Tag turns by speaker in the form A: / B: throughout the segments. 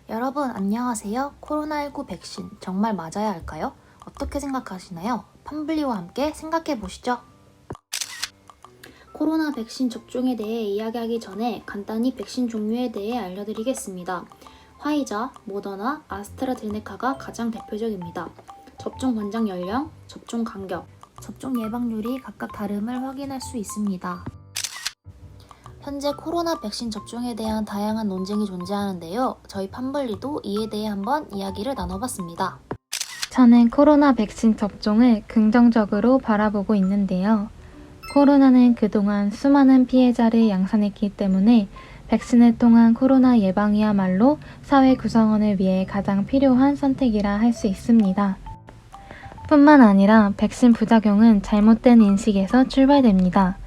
A: 여러분 안녕하세요. 코로나19 백신 정말 맞아야 할까요? 어떻게 생각하시나요? 팜블리와 함께 생각해 보시죠. 코로나 백신 접종에 대해 이야기하기 전에 간단히 백신 종류에 대해 알려드리겠습니다. 화이자, 모더나, 아스트라제네카가 가장 대표적입니다. 접종 권장 연령, 접종 간격, 접종 예방률이 각각 다름을 확인할 수 있습니다. 현재 코로나 백신 접종에 대한 다양한 논쟁이 존재하는데요. 저희 팜블리도 이에 대해 한번 이야기를 나눠봤습니다.
B: 저는 코로나 백신 접종을 긍정적으로 바라보고 있는데요. 코로나는 그동안 수많은 피해자를 양산했기 때문에 백신을 통한 코로나 예방이야말로 사회 구성원을 위해 가장 필요한 선택이라 할 수 있습니다. 뿐만 아니라 백신 부작용은 잘못된 인식에서 출발됩니다.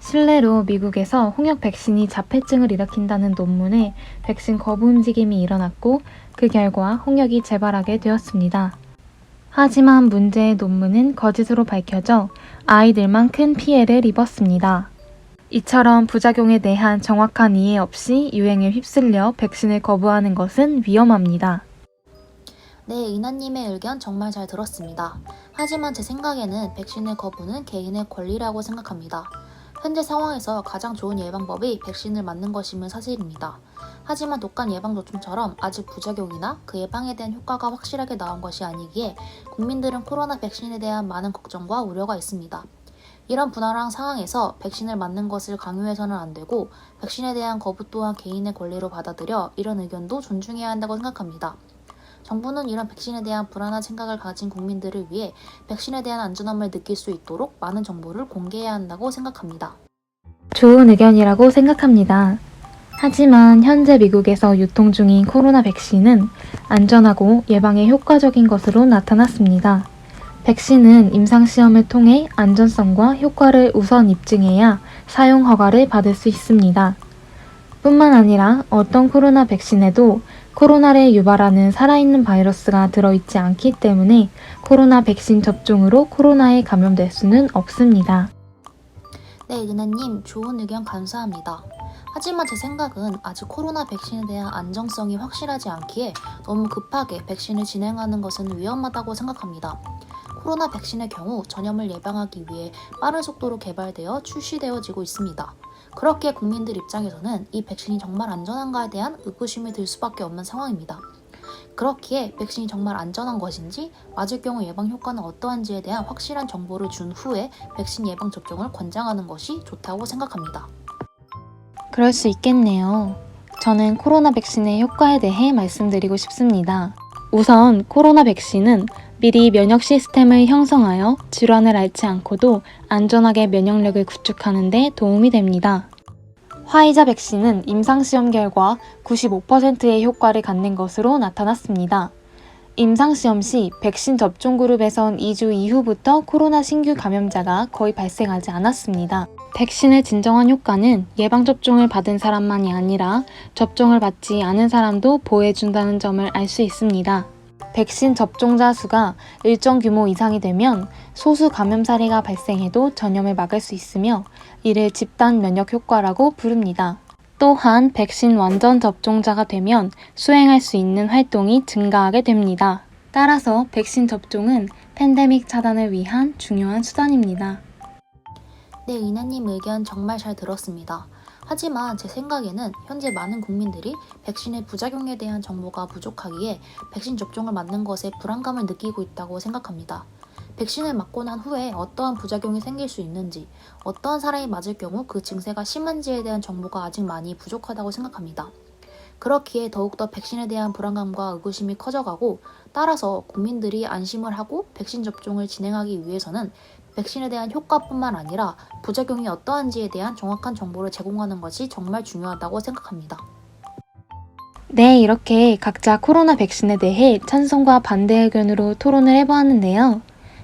B: 실례로 미국에서 홍역 백신이 자폐증을 일으킨다는 논문에 백신 거부 움직임이 일어났고 그 결과 홍역이 재발하게 되었습니다. 하지만 문제의 논문은 거짓으로 밝혀져 아이들만 큰 피해를 입었습니다. 이처럼 부작용에 대한 정확한 이해 없이 유행에 휩쓸려 백신을 거부하는 것은 위험합니다.
A: 네, 이나님의 의견 정말 잘 들었습니다. 하지만 제 생각에는 백신을 거부는 개인의 권리라고 생각합니다. 현재 상황에서 가장 좋은 예방법이 백신을 맞는 것임은 사실입니다. 하지만 독감 예방접종처럼 아직 부작용이나 그 예방에 대한 효과가 확실하게 나온 것이 아니기에 국민들은 코로나 백신에 대한 많은 걱정과 우려가 있습니다. 이런 분화랑 상황에서 백신을 맞는 것을 강요해서는 안 되고 백신에 대한 거부 또한 개인의 권리로 받아들여 이런 의견도 존중해야 한다고 생각합니다. 정부는 이런 백신에 대한 불안한 생각을 가진 국민들을 위해 백신에 대한 안전함을 느낄 수 있도록 많은 정보를 공개해야 한다고 생각합니다.
B: 좋은 의견이라고 생각합니다. 하지만 현재 미국에서 유통 중인 코로나 백신은 안전하고 예방에 효과적인 것으로 나타났습니다. 백신은 임상시험을 통해 안전성과 효과를 우선 입증해야 사용 허가를 받을 수 있습니다. 뿐만 아니라 어떤 코로나 백신에도 코로나를 유발하는 살아있는 바이러스가 들어있지 않기 때문에 코로나 백신 접종으로 코로나에 감염될 수는 없습니다.
A: 네, 은하님 좋은 의견 감사합니다. 하지만 제 생각은 아직 코로나 백신에 대한 안정성이 확실하지 않기에 너무 급하게 백신을 진행하는 것은 위험하다고 생각합니다. 코로나 백신의 경우 전염을 예방하기 위해 빠른 속도로 개발되어 출시되어지고 있습니다. 그렇기에 국민들 입장에서는 이 백신이 정말 안전한가에 대한 의구심이 들 수밖에 없는 상황입니다. 그렇기에 백신이 정말 안전한 것인지, 맞을 경우 예방 효과는 어떠한지에 대한 확실한 정보를 준 후에 백신 예방 접종을 권장하는 것이 좋다고 생각합니다.
B: 그럴 수 있겠네요. 저는 코로나 백신의 효과에 대해 말씀드리고 싶습니다. 우선 코로나 백신은 미리 면역 시스템을 형성하여 질환을 앓지 않고도 안전하게 면역력을 구축하는 데 도움이 됩니다. 화이자 백신은 임상시험 결과 95%의 효과를 갖는 것으로 나타났습니다. 임상시험 시 백신 접종 그룹에선 2주 이후부터 코로나 신규 감염자가 거의 발생하지 않았습니다. 백신의 진정한 효과는 예방접종을 받은 사람만이 아니라 접종을 받지 않은 사람도 보호해준다는 점을 알 수 있습니다. 백신 접종자 수가 일정 규모 이상이 되면 소수 감염 사례가 발생해도 전염을 막을 수 있으며 이를 집단 면역 효과라고 부릅니다. 또한 백신 완전 접종자가 되면 수행할 수 있는 활동이 증가하게 됩니다. 따라서 백신 접종은 팬데믹 차단을 위한 중요한 수단입니다.
A: 네, 이나님 의견 정말 잘 들었습니다. 하지만 제 생각에는 현재 많은 국민들이 백신의 부작용에 대한 정보가 부족하기에 백신 접종을 맞는 것에 불안감을 느끼고 있다고 생각합니다. 백신을 맞고 난 후에 어떠한 부작용이 생길 수 있는지, 어떠한 사람이 맞을 경우 그 증세가 심한지에 대한 정보가 아직 많이 부족하다고 생각합니다. 그렇기에 더욱더 백신에 대한 불안감과 의구심이 커져가고, 따라서 국민들이 안심을 하고 백신 접종을 진행하기 위해서는 백신에 대한 효과뿐만 아니라 부작용이 어떠한지에 대한 정확한 정보를 제공하는 것이 정말 중요하다고 생각합니다.
B: 네, 이렇게 각자 코로나 백신에 대해 찬성과 반대 의견으로 토론을 해보았는데요.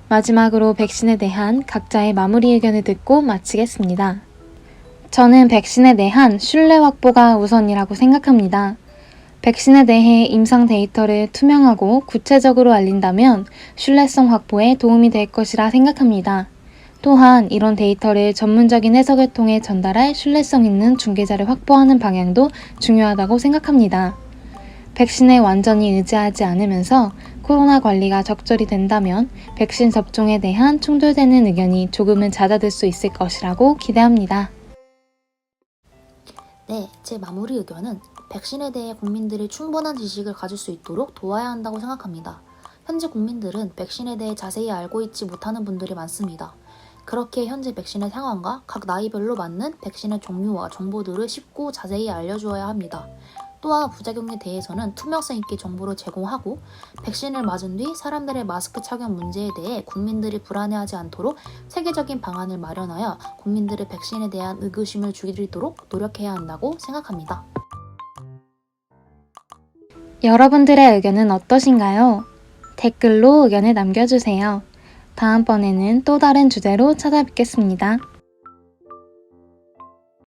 B: 마지막으로 백신에 대한 각자의 마무리 의견을 듣고 마치겠습니다. 저는 백신에 대한 신뢰 확보가 우선이라고 생각합니다. 백신에 대해 임상 데이터를 투명하고 구체적으로 알린다면 신뢰성 확보에 도움이 될 것이라 생각합니다. 또한 이런 데이터를 전문적인 해석을 통해 전달할 신뢰성 있는 중개자를 확보하는 방향도 중요하다고 생각합니다. 백신에 완전히 의지하지 않으면서 코로나 관리가 적절히 된다면 백신 접종에 대한 충돌되는 의견이 조금은 잦아들 수 있을 것이라고 기대합니다.
A: 네, 제 마무리 의견은 백신에 대해 국민들이 충분한 지식을 가질 수 있도록 도와야 한다고 생각합니다. 현재 국민들은 백신에 대해 자세히 알고 있지 못하는 분들이 많습니다. 그렇게 현재 백신의 상황과 각 나이별로 맞는 백신의 종류와 정보들을 쉽고 자세히 알려주어야 합니다. 또한 부작용에 대해서는 투명성 있게 정보를 제공하고 백신을 맞은 뒤 사람들의 마스크 착용 문제에 대해 국민들이 불안해하지 않도록 체계적인 방안을 마련하여 국민들의 백신에 대한 의구심을 줄이도록 노력해야 한다고 생각합니다.
B: 여러분들의 의견은 어떠신가요? 댓글로 의견을 남겨주세요. 다음번에는 또 다른 주제로 찾아뵙겠습니다.